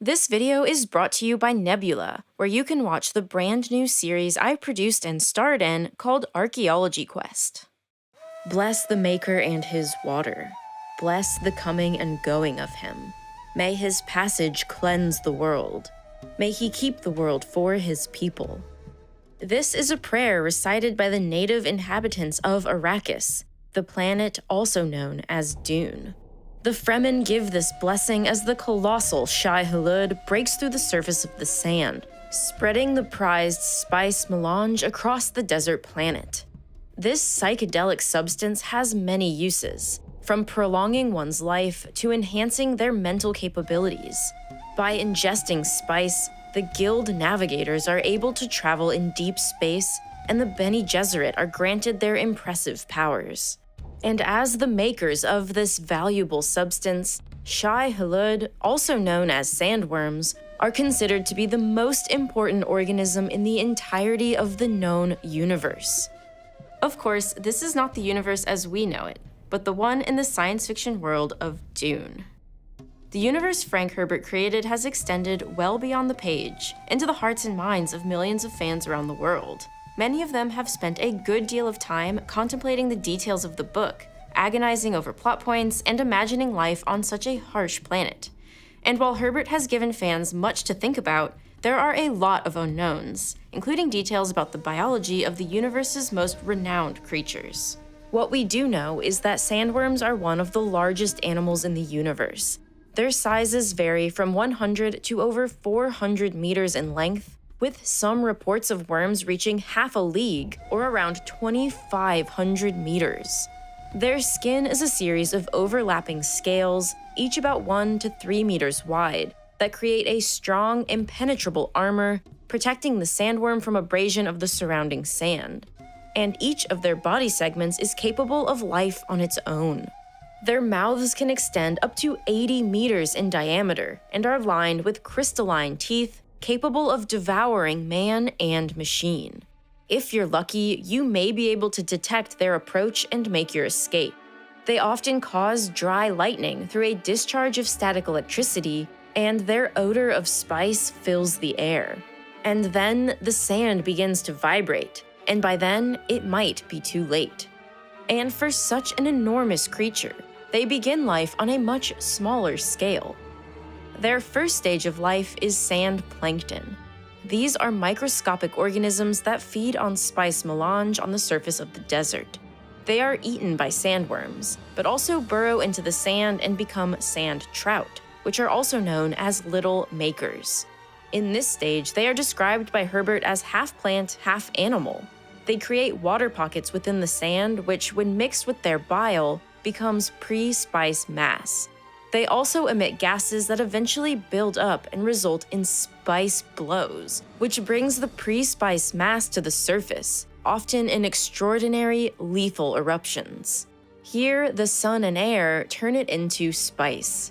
This video is brought to you by Nebula, where you can watch the brand new series I produced and starred in called Archaeology Quest. Bless the Maker and his water. Bless the coming and going of him. May his passage cleanse the world. May he keep the world for his people. This is a prayer recited by the native inhabitants of Arrakis, the planet also known as Dune. The Fremen give this blessing as the colossal Shai-Hulud breaks through the surface of the sand, spreading the prized spice melange across the desert planet. This psychedelic substance has many uses, from prolonging one's life to enhancing their mental capabilities. By ingesting spice, the Guild navigators are able to travel in deep space, and the Bene Gesserit are granted their impressive powers. And as the makers of this valuable substance, Shai-Hulud, also known as sandworms, are considered to be the most important organism in the entirety of the known universe. Of course, this is not the universe as we know it, but the one in the science fiction world of Dune. The universe Frank Herbert created has extended well beyond the page, into the hearts and minds of millions of fans around the world. Many of them have spent a good deal of time contemplating the details of the book, agonizing over plot points, and imagining life on such a harsh planet. And while Herbert has given fans much to think about, there are a lot of unknowns, including details about the biology of the universe's most renowned creatures. What we do know is that sandworms are one of the largest animals in the universe. Their sizes vary from 100 to over 400 meters in length, with some reports of worms reaching half a league, or around 2,500 meters. Their skin is a series of overlapping scales, each about 1 to 3 meters wide, that create a strong, impenetrable armor, protecting the sandworm from abrasion of the surrounding sand. And each of their body segments is capable of life on its own. Their mouths can extend up to 80 meters in diameter and are lined with crystalline teeth capable of devouring man and machine. If you're lucky, you may be able to detect their approach and make your escape. They often cause dry lightning through a discharge of static electricity, and their odor of spice fills the air. And then the sand begins to vibrate, and by then, it might be too late. And for such an enormous creature, they begin life on a much smaller scale. Their first stage of life is sand plankton. These are microscopic organisms that feed on spice melange on the surface of the desert. They are eaten by sandworms, but also burrow into the sand and become sand trout, which are also known as little makers. In this stage, they are described by Herbert as half plant, half animal. They create water pockets within the sand, which, when mixed with their bile, becomes pre-spice mass. They also emit gases that eventually build up and result in spice blows, which brings the pre-spice mass to the surface, often in extraordinary, lethal eruptions. Here, the sun and air turn it into spice.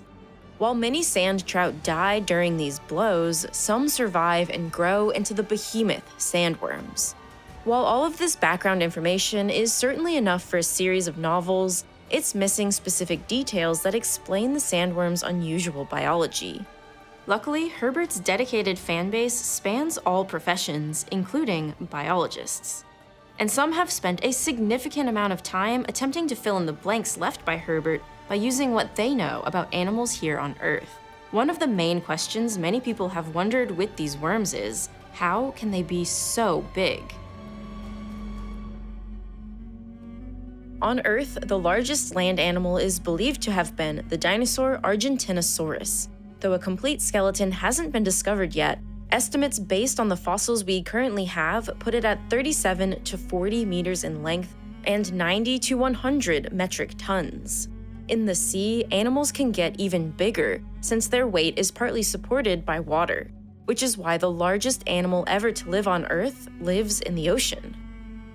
While many sand trout die during these blows, some survive and grow into the behemoth sandworms. While all of this background information is certainly enough for a series of novels, it's missing specific details that explain the sandworm's unusual biology. Luckily, Herbert's dedicated fanbase spans all professions, including biologists. And some have spent a significant amount of time attempting to fill in the blanks left by Herbert by using what they know about animals here on Earth. One of the main questions many people have wondered with these worms is, how can they be so big? On Earth, the largest land animal is believed to have been the dinosaur Argentinosaurus. Though a complete skeleton hasn't been discovered yet, estimates based on the fossils we currently have put it at 37 to 40 meters in length and 90 to 100 metric tons. In the sea, animals can get even bigger since their weight is partly supported by water, which is why the largest animal ever to live on Earth lives in the ocean.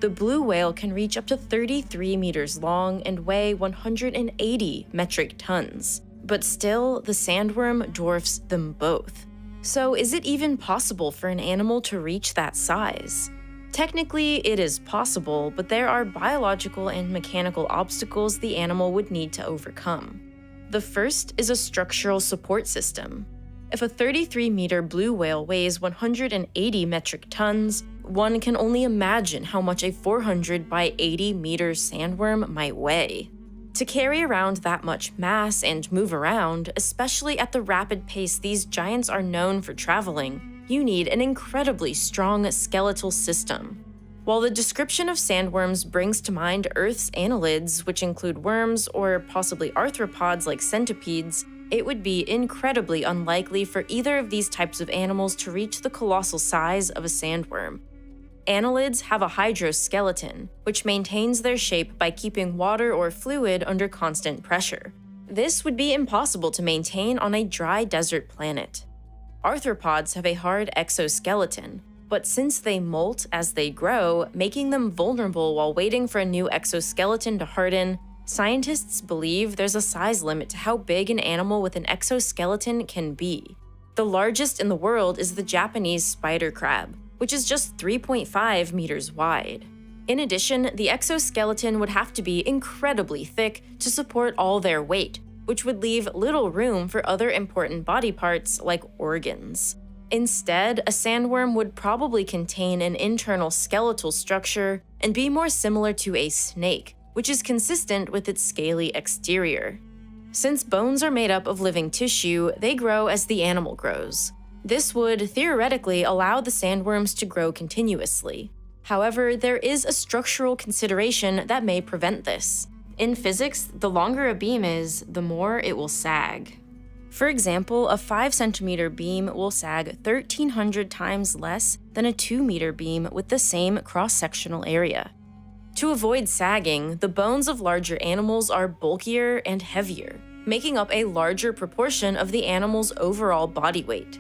The blue whale can reach up to 33 meters long and weigh 180 metric tons. But still, the sandworm dwarfs them both. So is it even possible for an animal to reach that size? Technically, it is possible, but there are biological and mechanical obstacles the animal would need to overcome. The first is a structural support system. If a 33-meter blue whale weighs 180 metric tons, one can only imagine how much a 400 by 80-meter sandworm might weigh. To carry around that much mass and move around, especially at the rapid pace these giants are known for traveling, you need an incredibly strong skeletal system. While the description of sandworms brings to mind Earth's annelids, which include worms or possibly arthropods like centipedes, it would be incredibly unlikely for either of these types of animals to reach the colossal size of a sandworm. Annelids have a hydroskeleton, which maintains their shape by keeping water or fluid under constant pressure. This would be impossible to maintain on a dry desert planet. Arthropods have a hard exoskeleton, but since they molt as they grow, making them vulnerable while waiting for a new exoskeleton to harden, scientists believe there's a size limit to how big an animal with an exoskeleton can be. The largest in the world is the Japanese spider crab, which is just 3.5 meters wide. In addition, the exoskeleton would have to be incredibly thick to support all their weight, which would leave little room for other important body parts like organs. Instead, a sandworm would probably contain an internal skeletal structure and be more similar to a snake, which is consistent with its scaly exterior. Since bones are made up of living tissue, they grow as the animal grows. This would theoretically allow the sandworms to grow continuously. However, there is a structural consideration that may prevent this. In physics, the longer a beam is, the more it will sag. For example, a 5-centimeter beam will sag 1,300 times less than a 2-meter beam with the same cross-sectional area. To avoid sagging, the bones of larger animals are bulkier and heavier, making up a larger proportion of the animal's overall body weight.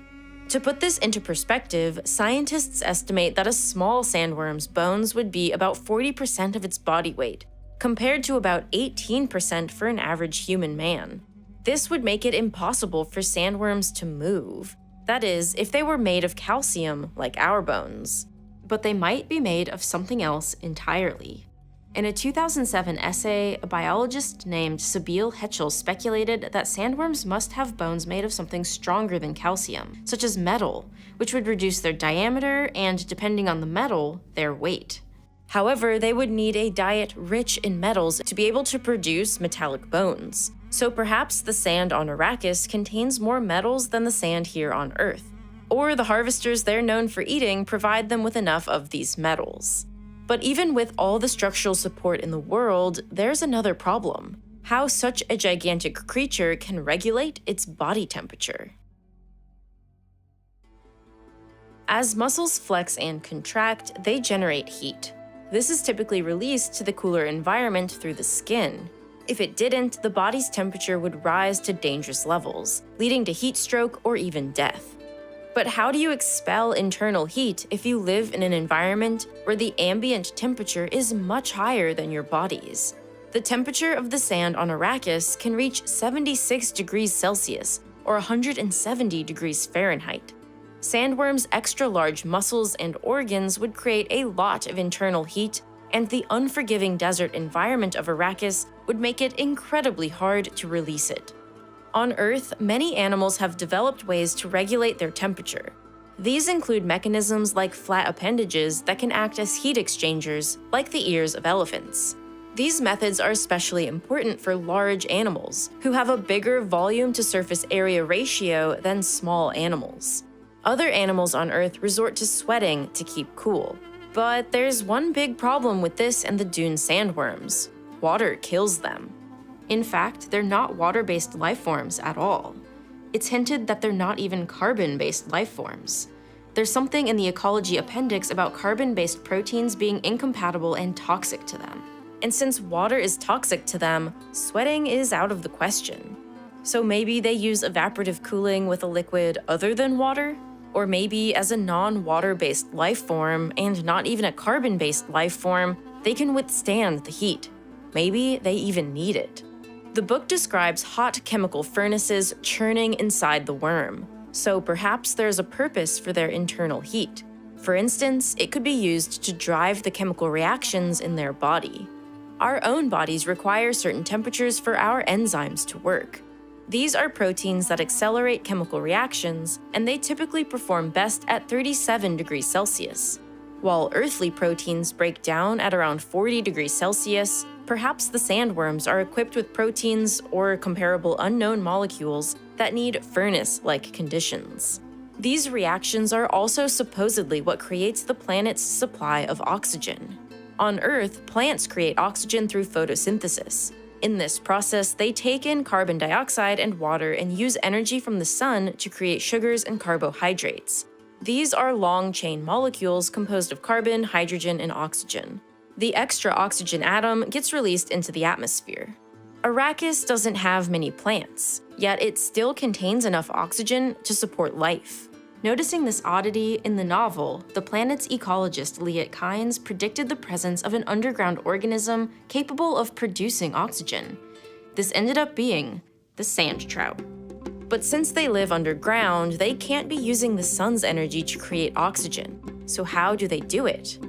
To put this into perspective, scientists estimate that a small sandworm's bones would be about 40% of its body weight, compared to about 18% for an average human man. This would make it impossible for sandworms to move. That is, if they were made of calcium, like our bones. But they might be made of something else entirely. In a 2007 essay, a biologist named Sabeel Hetchel speculated that sandworms must have bones made of something stronger than calcium, such as metal, which would reduce their diameter and, depending on the metal, their weight. However, they would need a diet rich in metals to be able to produce metallic bones. So perhaps the sand on Arrakis contains more metals than the sand here on Earth. Or the harvesters they're known for eating provide them with enough of these metals. But even with all the structural support in the world, there's another problem: how such a gigantic creature can regulate its body temperature. As muscles flex and contract, they generate heat. This is typically released to the cooler environment through the skin. If it didn't, the body's temperature would rise to dangerous levels, leading to heat stroke or even death. But how do you expel internal heat if you live in an environment where the ambient temperature is much higher than your body's? The temperature of the sand on Arrakis can reach 76 degrees Celsius or 170 degrees Fahrenheit. Sandworms' extra-large muscles and organs would create a lot of internal heat, and the unforgiving desert environment of Arrakis would make it incredibly hard to release it. On Earth, many animals have developed ways to regulate their temperature. These include mechanisms like flat appendages that can act as heat exchangers, like the ears of elephants. These methods are especially important for large animals, who have a bigger volume-to-surface area ratio than small animals. Other animals on Earth resort to sweating to keep cool. But there's one big problem with this and the dune sandworms: water kills them. In fact, they're not water-based life forms at all. It's hinted that they're not even carbon-based life forms. There's something in the ecology appendix about carbon-based proteins being incompatible and toxic to them. And since water is toxic to them, sweating is out of the question. So maybe they use evaporative cooling with a liquid other than water? Or maybe as a non-water-based life form, and not even a carbon-based life form, they can withstand the heat. Maybe they even need it. The book describes hot chemical furnaces churning inside the worm, so perhaps there's a purpose for their internal heat. For instance, it could be used to drive the chemical reactions in their body. Our own bodies require certain temperatures for our enzymes to work. These are proteins that accelerate chemical reactions, and they typically perform best at 37 degrees Celsius. While earthly proteins break down at around 40 degrees Celsius, perhaps the sandworms are equipped with proteins or comparable unknown molecules that need furnace-like conditions. These reactions are also supposedly what creates the planet's supply of oxygen. On Earth, plants create oxygen through photosynthesis. In this process, they take in carbon dioxide and water and use energy from the sun to create sugars and carbohydrates. These are long-chain molecules composed of carbon, hydrogen, and oxygen. The extra oxygen atom gets released into the atmosphere. Arrakis doesn't have many plants, yet it still contains enough oxygen to support life. Noticing this oddity in the novel, the planet's ecologist Liet Kynes predicted the presence of an underground organism capable of producing oxygen. This ended up being the sand trout. But since they live underground, they can't be using the sun's energy to create oxygen. So how do they do it?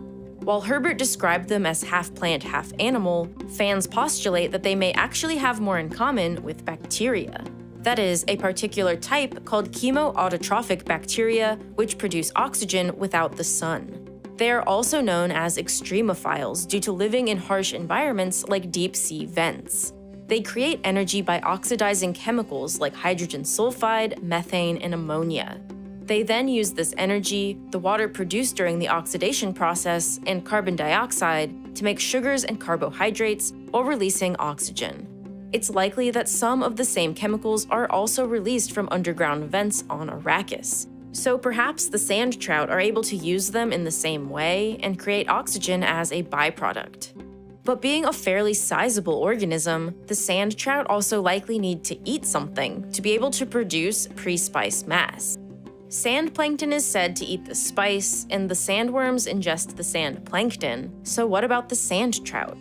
While Herbert described them as half plant, half animal, fans postulate that they may actually have more in common with bacteria. That is, a particular type called chemoautotrophic bacteria, which produce oxygen without the sun. They are also known as extremophiles due to living in harsh environments like deep-sea vents. They create energy by oxidizing chemicals like hydrogen sulfide, methane, and ammonia. They then use this energy, the water produced during the oxidation process, and carbon dioxide to make sugars and carbohydrates while releasing oxygen. It's likely that some of the same chemicals are also released from underground vents on Arrakis. So perhaps the sand trout are able to use them in the same way and create oxygen as a byproduct. But being a fairly sizable organism, the sand trout also likely need to eat something to be able to produce pre-spice mass. Sand plankton is said to eat the spice, and the sandworms ingest the sand plankton, so what about the sand trout?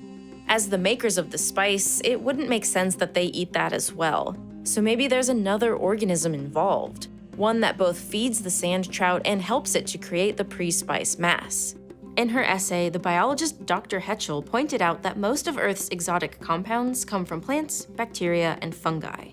As the makers of the spice, it wouldn't make sense that they eat that as well. So maybe there's another organism involved, one that both feeds the sand trout and helps it to create the pre-spice mass. In her essay, the biologist Dr. Hetchel pointed out that most of Earth's exotic compounds come from plants, bacteria, and fungi.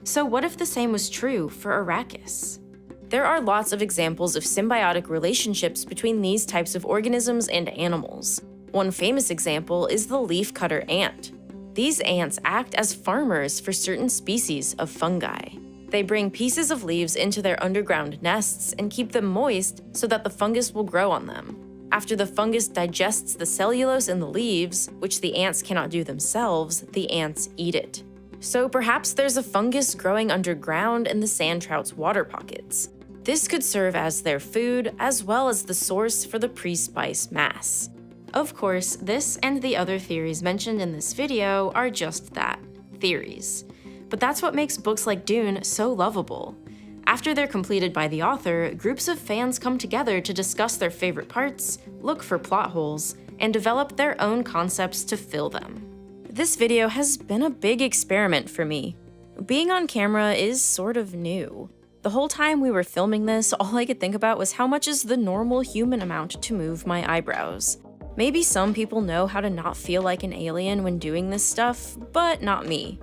So what if the same was true for Arrakis? There are lots of examples of symbiotic relationships between these types of organisms and animals. One famous example is the leafcutter ant. These ants act as farmers for certain species of fungi. They bring pieces of leaves into their underground nests and keep them moist so that the fungus will grow on them. After the fungus digests the cellulose in the leaves, which the ants cannot do themselves, the ants eat it. So perhaps there's a fungus growing underground in the sand trout's water pockets. This could serve as their food, as well as the source for the pre-spice mass. Of course, this and the other theories mentioned in this video are just that, theories. But that's what makes books like Dune so lovable. After they're completed by the author, groups of fans come together to discuss their favorite parts, look for plot holes, and develop their own concepts to fill them. This video has been a big experiment for me. Being on camera is sort of new. The whole time we were filming this, all I could think about was how much is the normal human amount to move my eyebrows. Maybe some people know how to not feel like an alien when doing this stuff, but not me.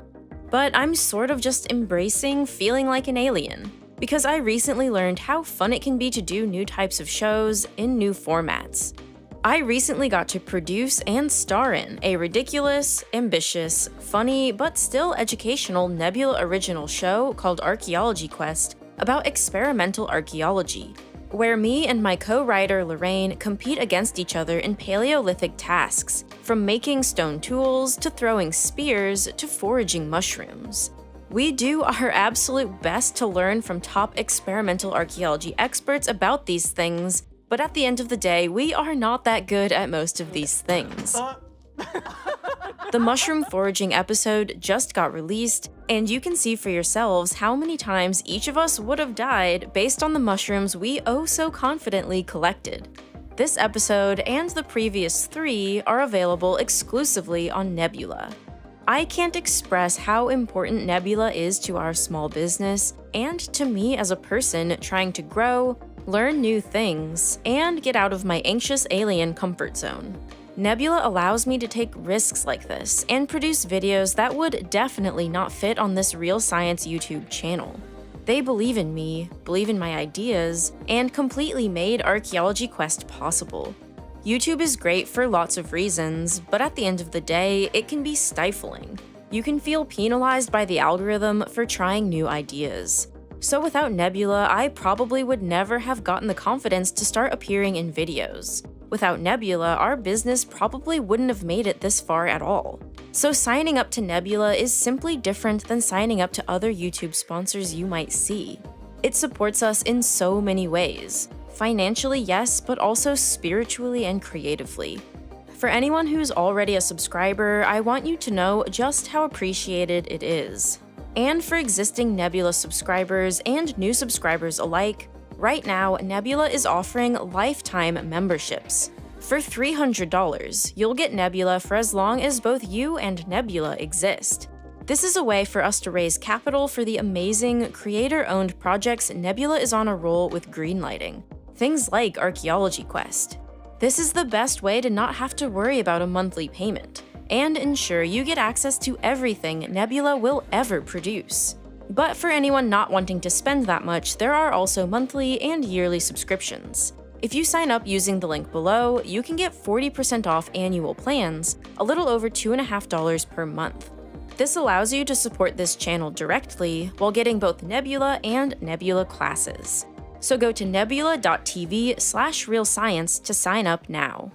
But I'm sort of just embracing feeling like an alien, because I recently learned how fun it can be to do new types of shows in new formats. I recently got to produce and star in a ridiculous, ambitious, funny, but still educational Nebula original show called Archaeology Quest about experimental archaeology, where me and my co-writer Lorraine compete against each other in Paleolithic tasks, from making stone tools to throwing spears to foraging mushrooms. We do our absolute best to learn from top experimental archaeology experts about these things, but at the end of the day, we are not that good at most of these things. The mushroom foraging episode just got released, and you can see for yourselves how many times each of us would have died based on the mushrooms we oh so confidently collected. This episode and the previous 3 are available exclusively on Nebula. I can't express how important Nebula is to our small business, and to me as a person trying to grow, learn new things, and get out of my anxious alien comfort zone. Nebula allows me to take risks like this and produce videos that would definitely not fit on this Real Science YouTube channel. They believe in me, believe in my ideas, and completely made Archaeology Quest possible. YouTube is great for lots of reasons, but at the end of the day, it can be stifling. You can feel penalized by the algorithm for trying new ideas. So without Nebula, I probably would never have gotten the confidence to start appearing in videos. Without Nebula, our business probably wouldn't have made it this far at all. So signing up to Nebula is simply different than signing up to other YouTube sponsors you might see. It supports us in so many ways. Financially, yes, but also spiritually and creatively. For anyone who's already a subscriber, I want you to know just how appreciated it is. And for existing Nebula subscribers and new subscribers alike, right now, Nebula is offering lifetime memberships. For $300, you'll get Nebula for as long as both you and Nebula exist. This is a way for us to raise capital for the amazing, creator-owned projects Nebula is on a roll with greenlighting. Things like Archaeology Quest. This is the best way to not have to worry about a monthly payment, and ensure you get access to everything Nebula will ever produce. But for anyone not wanting to spend that much, there are also monthly and yearly subscriptions. If you sign up using the link below, you can get 40% off annual plans, a little over $2.50 per month. This allows you to support this channel directly while getting both Nebula and Nebula classes. So go to nebula.tv/realscience to sign up now.